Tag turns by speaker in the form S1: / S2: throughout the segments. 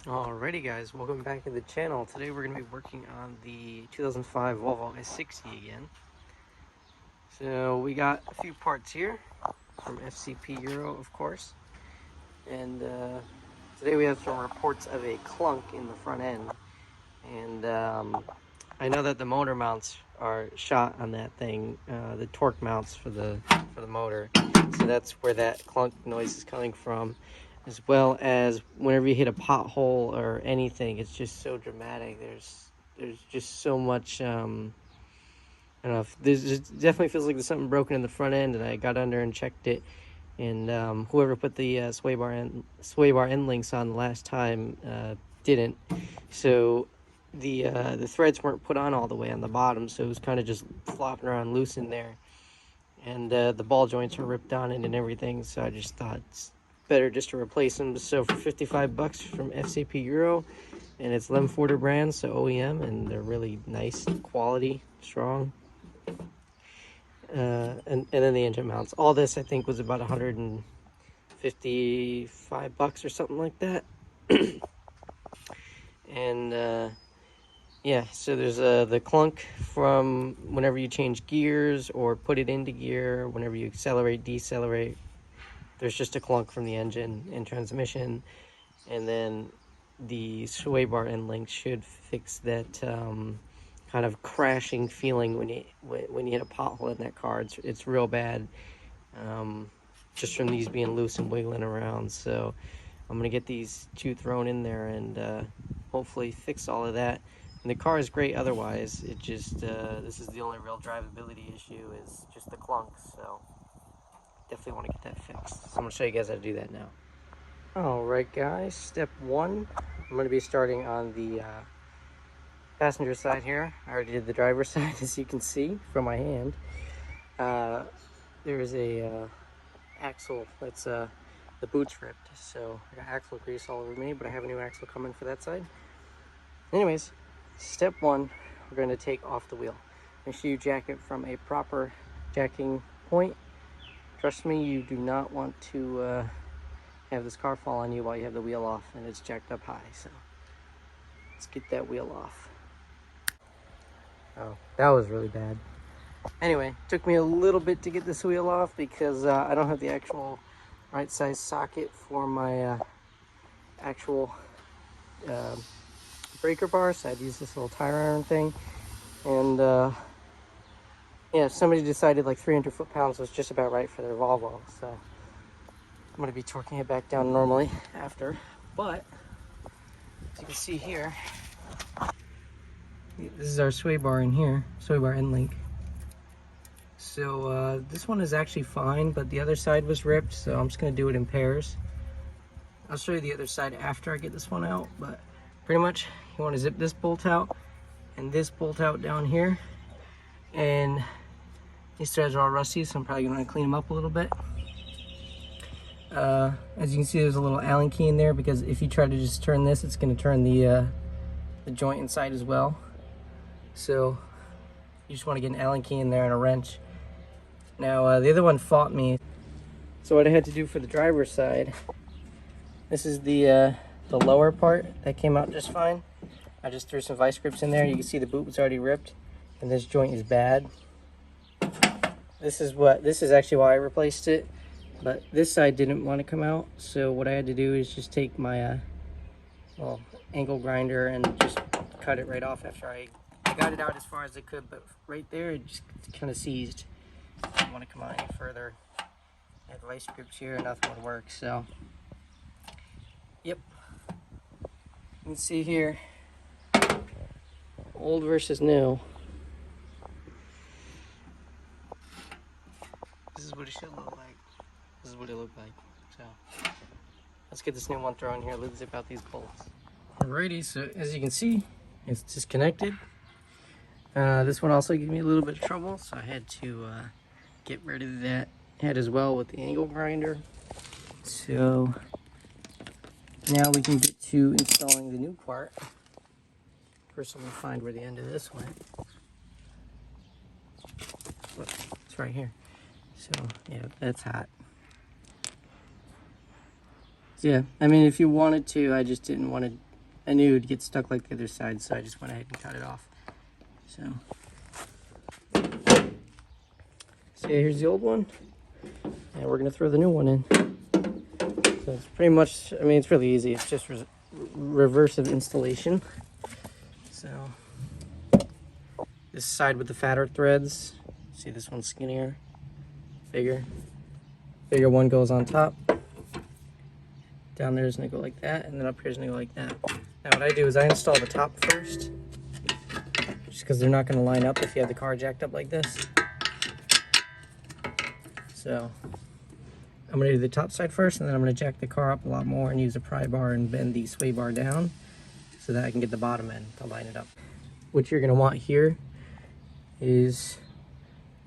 S1: Alrighty guys, welcome back to the channel. Today we're going to be working on the 2005 Volvo S60 again. So we got a few parts here from FCP Euro, of course. And today we have some reports of a clunk in the front end. And I know that the motor mounts are shot on that thing, the torque mounts for the motor. So that's where that clunk noise is coming from. As well as whenever you hit a pothole or anything, it's just so dramatic. There's just so much. I don't know. It definitely feels like there's something broken in the front end, and I got under and checked it. And whoever put the sway bar end links on the last time didn't. So the threads weren't put on all the way on the bottom, so it was kind of just flopping around loose in there. And the ball joints are ripped on it and everything. So I just thought it's better just to replace them. So for 55 bucks from FCP Euro, and it's Lemforder brand, so OEM, and they're really nice quality, strong. And then the engine mounts. All this I think was about 155 bucks or something like that. And yeah, so there's the clunk from whenever you change gears or put it into gear, whenever you accelerate, decelerate. There's just a clunk from the engine and transmission, and then the sway bar end link should fix that kind of crashing feeling when you hit a pothole in that car. It's real bad, just from these being loose and wiggling around. So I'm gonna get these two thrown in there and hopefully fix all of that. And the car is great otherwise. It just this is the only real drivability issue, is just the clunk. So definitely want to get that fixed. So I'm going to show you guys how to do that now. Alright guys, step one, I'm going to be starting on the passenger side here. I already did the driver's side, as you can see from my hand. There is a axle that's the boot's ripped, so I got axle grease all over me, but I have a new axle coming for that side. Anyways, step one, we're going to take off the wheel. Make sure you jack it from a proper jacking point. Trust me, you do not want to have this car fall on you while you have the wheel off and it's jacked up high. So let's get that wheel off. Oh, that was really bad. Anyway, took me a little bit to get this wheel off because I don't have the actual right size socket for my actual breaker bar, so I'd use this little tire iron thing. And yeah, somebody decided like 300 foot-pounds was just about right for their Volvo, so I'm going to be torquing it back down normally after. But as you can see here, this is our sway bar in here, sway bar end link. So this one is actually fine, but the other side was ripped, so I'm just going to do it in pairs. I'll show you the other side after I get this one out, but pretty much you want to zip this bolt out and this bolt out down here. And these threads are all rusty, so I'm probably going to clean them up a little bit. As you can see, there's a little Allen key in there, because if you try to just turn this, it's going to turn the joint inside as well. So you just want to get an Allen key in there and a wrench. Now the other one fought me. So what I had to do for the driver's side, this is the lower part that came out just fine. I just threw some vice grips in there. You can see the boot was already ripped, and this joint is bad. This is actually why I replaced it, but this side didn't want to come out. So what I had to do is just take my well, angle grinder and just cut it right off after I got it out as far as I could. But right there, it just kind of seized. I didn't want to come out any further. I had vice grips here, nothing would work. So, yep. You can see here, old versus new. This is what it should look like. This is what it looked like. So let's get this new one thrown here. Let's zip out these bolts. Alrighty, so as you can see, it's disconnected. This one also gave me a little bit of trouble, so I had to get rid of that head as well with the angle grinder. So now we can get to installing the new part. First, I'm gonna find where the end of this went. Look, it's right here. So yeah, that's hot. So yeah, I mean, if you wanted to, I just didn't want to I knew it would get stuck like the other side, so I just went ahead and cut it off. So yeah, here's the old one, and we're gonna throw the new one in. So it's pretty much, I mean, it's really easy. It's just reversive installation. So this side with the fatter threads, see this one's skinnier, bigger one goes on top. Down there is gonna go like that, and then up here is gonna go like that. Now what I do is I install the top first, just because they're not gonna line up if you have the car jacked up like this. So I'm gonna do the top side first, and then I'm gonna jack the car up a lot more and use a pry bar and bend the sway bar down so that I can get the bottom end to line it up. What you're gonna want here is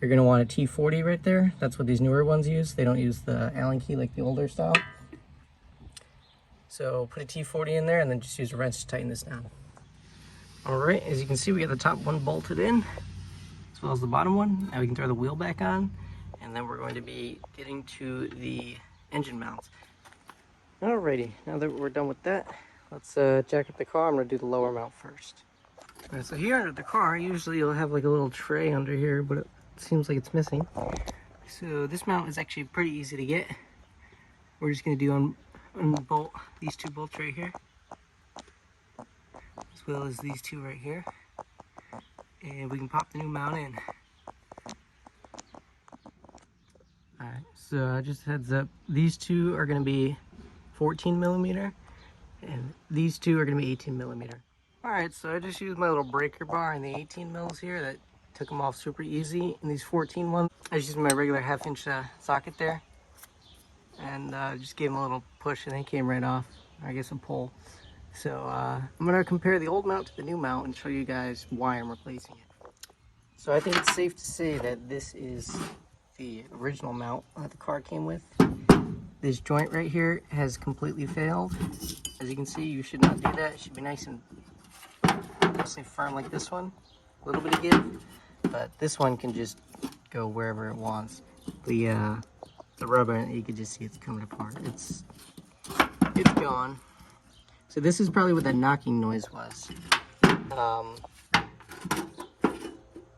S1: you're gonna want a T40 right there. That's what these newer ones use. They don't use the Allen key like the older style. So put a T40 in there and then just use a wrench to tighten this down. All right, as you can see, we got the top one bolted in, as well as the bottom one. Now we can throw the wheel back on, and then we're going to be getting to the engine mounts. Alrighty, now that we're done with that, let's jack up the car. I'm gonna do the lower mount first. All right, so here under the car, usually you'll have like a little tray under here, but it seems like it's missing. So this mount is actually pretty easy to get. We're just gonna do unbolt these two bolts right here, as well as these two right here, and we can pop the new mount in. Alright, so just heads up, these two are going to be 14 millimeter, and these two are going to be 18 millimeter. Alright, so I just used my little breaker bar in the 18 mils here that took them off super easy. And these 14 ones, I just used my regular 1/2 inch socket there, and just gave them a little push and they came right off. I guess a pull. So I'm going to compare the old mount to the new mount and show you guys why I'm replacing it. So I think it's safe to say that this is the original mount that the car came with. This joint right here has completely failed. As you can see, you should not do that. It should be nice and firm like this one. A little bit of give, but this one can just go wherever it wants. The rubber, you can just see it's coming apart. It's gone. So this is probably what that knocking noise was,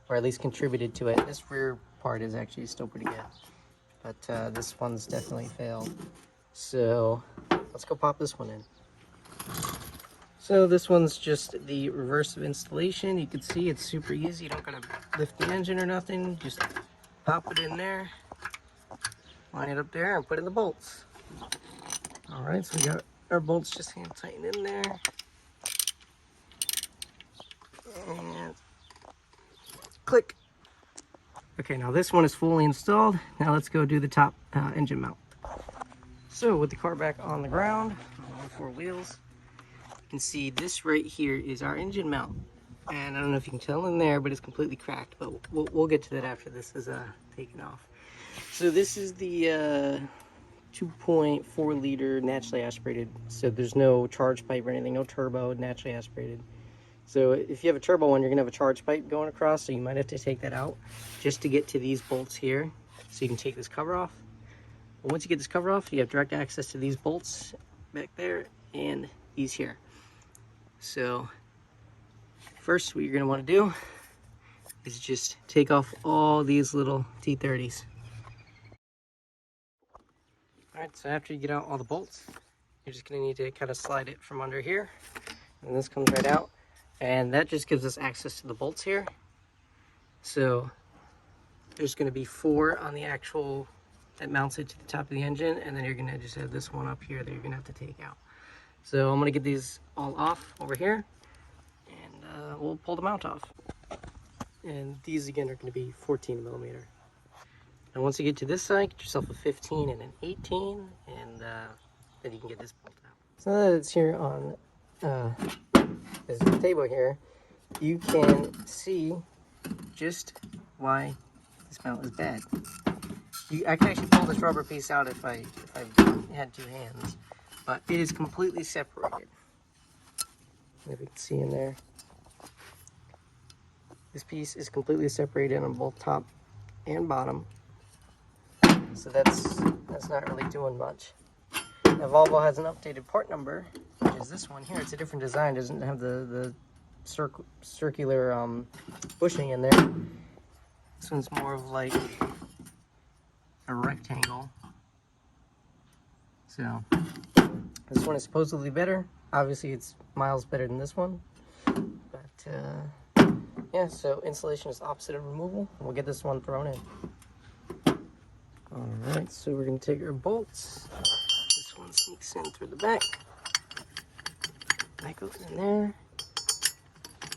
S1: or at least contributed to it. This rear part is actually still pretty good, but this one's definitely failed. So let's go pop this one in. So this one's just the reversive installation. You can see it's super easy. You don't gotta lift the engine or nothing. Just pop it in there, line it up there, and put in the bolts. All right, so we got our bolts just hand tightened in there. And click. Okay, now this one is fully installed. Now let's go do the top engine mount. So with the car back on the ground, on all four wheels, you can see this right here is our engine mount. And I don't know if you can tell in there, but it's completely cracked. But we'll get to that after this is taken off. So this is the 2.4 liter naturally aspirated. So there's no charge pipe or anything, no turbo, naturally aspirated. So if you have a turbo one, you're gonna have a charge pipe going across, so you might have to take that out just to get to these bolts here. So you can take this cover off. But once you get this cover off, you have direct access to these bolts back there and these here. So first, what you're gonna wanna do is just take off all these little T30s. All right, so after you get out all the bolts, you're just gonna need to kind of slide it from under here, and this comes right out. And that just gives us access to the bolts here. So there's going to be 4 on the actual that mounts it to the top of the engine, and then you're going to just have this one up here that you're going to have to take out. So I'm going to get these all off over here, and we'll pull the mount off. And these again are going to be 14 millimeter. And once you get to this side, get yourself a 15 and an 18, and then you can get this bolted out. So now that it's here on this table here, you can see just why this mount is bad. I can actually pull this rubber piece out if I had 2 hands, but it is completely separated. If you can see in there, this piece is completely separated on both top and bottom, so that's not really doing much. Now Volvo has an updated part number, which is this one here. It's a different design. It doesn't have the circular bushing in there. This one's more of like a rectangle. So this one is supposedly better. Obviously, it's miles better than this one. But yeah, so installation is opposite of removal. We'll get this one thrown in. All right, so we're gonna take our bolts. This one sneaks in through the back. That goes in there.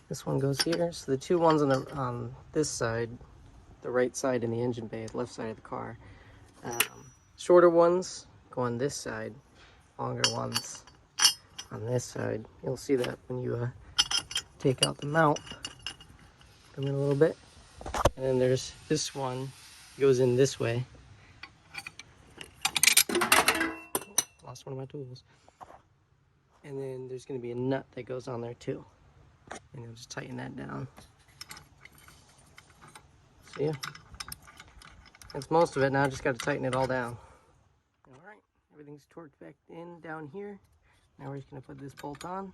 S1: This one goes here. So the two ones on this side, the right side in the engine bay, the left side of the car. Shorter ones go on this side, longer ones on this side. You'll see that when you take out the mount. Come in a little bit. And then there's this one, goes in this way. Lost one of my tools. And then there's going to be a nut that goes on there too. And you'll just tighten that down. So yeah, that's most of it. Now I just got to tighten it all down. Alright, everything's torqued back in down here. Now we're just going to put this bolt on.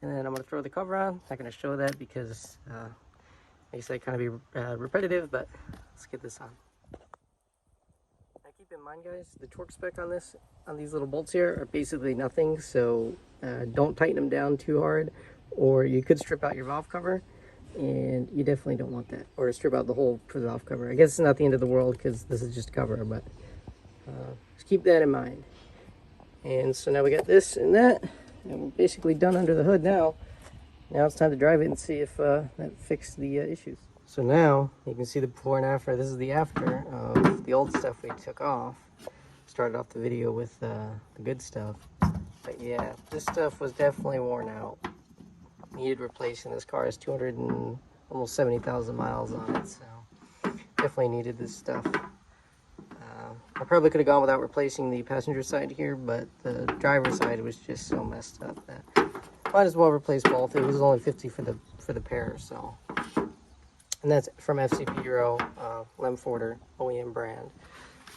S1: And then I'm going to throw the cover on. Not going to show that because makes that kind of be repetitive, but let's get this on. Now keep in mind, guys, the torque spec on this, on these little bolts here, are basically nothing. So don't tighten them down too hard, or you could strip out your valve cover, and you definitely don't want that. Or strip out the hole for the valve cover. I guess it's not the end of the world because this is just a cover, but just keep that in mind. And so now we got this and that, and we're basically done under the hood now. Now it's time to drive it and see if that fixed the issues. So now you can see the before and after. This is the after of the old stuff we took off. Started off the video with the good stuff. But yeah, this stuff was definitely worn out. Needed replacing. This car has 200 and almost 70,000 miles on it, so definitely needed this stuff. I probably could have gone without replacing the passenger side here, but the driver's side was just so messed up that might as well replace both. It was only $50 for the pair, so. And that's from FCP Euro, Lemforder OEM brand.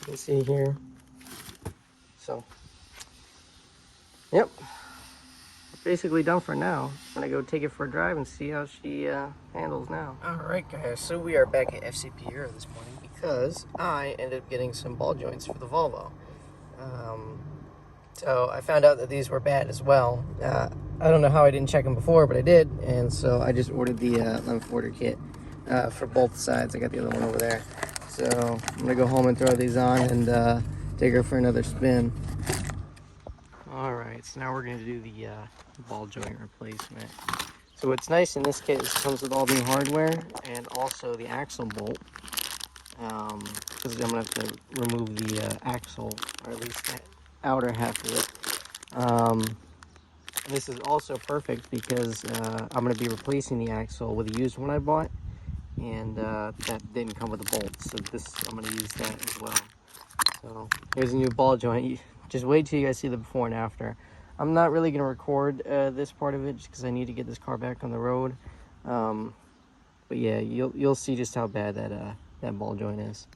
S1: You can see here. So, yep. Basically done for now. I'm gonna go take it for a drive and see how she handles now. Alright guys, so we are back at FCP Euro this morning because I ended up getting some ball joints for the Volvo. So I found out that these were bad as well. I don't know how I didn't check them before, but I did, and so I just ordered the Lemforder kit for both sides. I got the other one over there. So I'm gonna go home and throw these on and take her for another spin. Alright, so now we're gonna do the ball joint replacement. So what's nice in this kit is it comes with all the hardware and also the axle bolt. Because I'm gonna have to remove the axle, or at least that outer half of it. This is also perfect because I'm going to be replacing the axle with a used one I bought, and that didn't come with a bolt, so I'm going to use that as well. So here's a new ball joint. Just wait till you guys see the before and after. I'm not really going to record this part of it just because I need to get this car back on the road. But yeah, you'll see just how bad that ball joint is.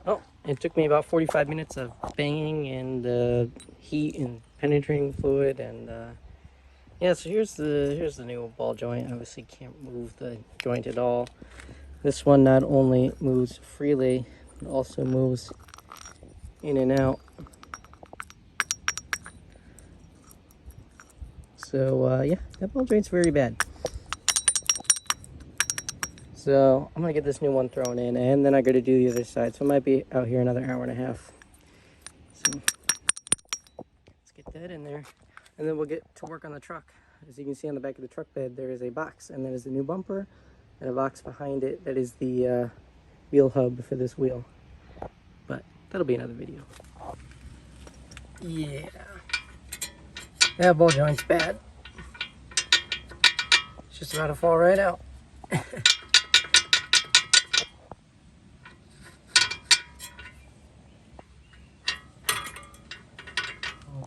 S1: Oh, it took me about 45 minutes of banging and heat and penetrating fluid, and yeah, so here's the new ball joint. Obviously can't move the joint at all. This one not only moves freely, it also moves in and out. So yeah, that ball joint's very bad. So I'm gonna get this new one thrown in, and then I gotta do the other side. So I might be out here another hour and a half. So let's get that in there, and then we'll get to work on the truck. As you can see on the back of the truck bed, there is a box, and there is the new bumper, and a box behind it that is the wheel hub for this wheel. But that'll be another video. Yeah, that ball joint's bad. It's just about to fall right out.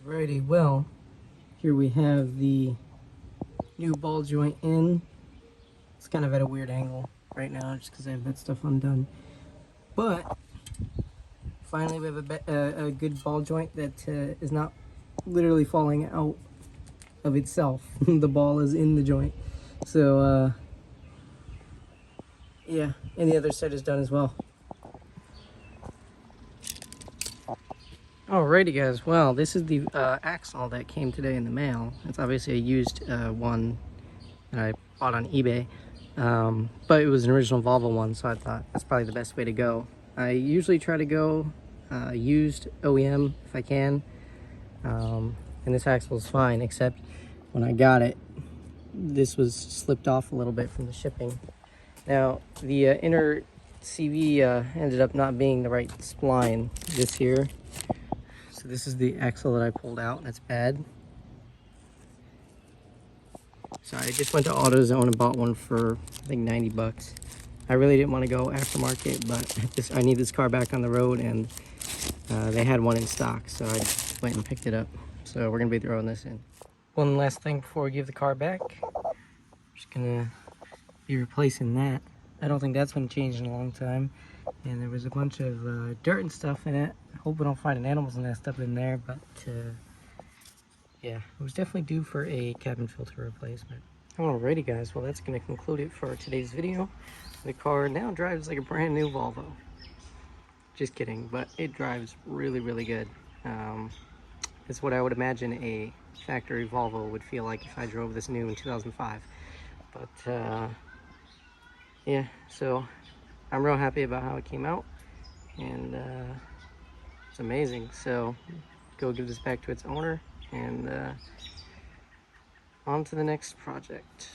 S1: Alrighty, well, here we have the new ball joint in. It's kind of at a weird angle right now just because I have that stuff undone. But finally we have a good ball joint that is not literally falling out. of itself. The ball is in the joint. So yeah, and the other side is done as well. Alrighty guys, well this is the axle that came today in the mail. It's obviously a used one that I bought on eBay, but it was an original Volvo one, so I thought that's probably the best way to go. I usually try to go used OEM if I can, and this axle is fine, except when I got it, this was slipped off a little bit from the shipping. Now the inner CV ended up not being the right spline, this here. So this is the axle that I pulled out, that's bad. So I just went to AutoZone and bought one for I think 90 bucks. I really didn't want to go aftermarket, but I need this car back on the road, and they had one in stock, so I just went and picked it up. So we're gonna be throwing this in. One last thing before we give the car back. Just gonna be replacing that. I don't think that's been changed in a long time. And there was a bunch of dirt and stuff in it. I hope we don't find an animal's nest up in there, but yeah, it was definitely due for a cabin filter replacement. Alrighty guys, well that's going to conclude it for today's video. The car now drives like a brand new Volvo. Just kidding, but it drives really, really good. It's what I would imagine a factory Volvo would feel like if I drove this new in 2005. But yeah, so I'm real happy about how it came out, and it's amazing. So go give this back to its owner, and on to the next project.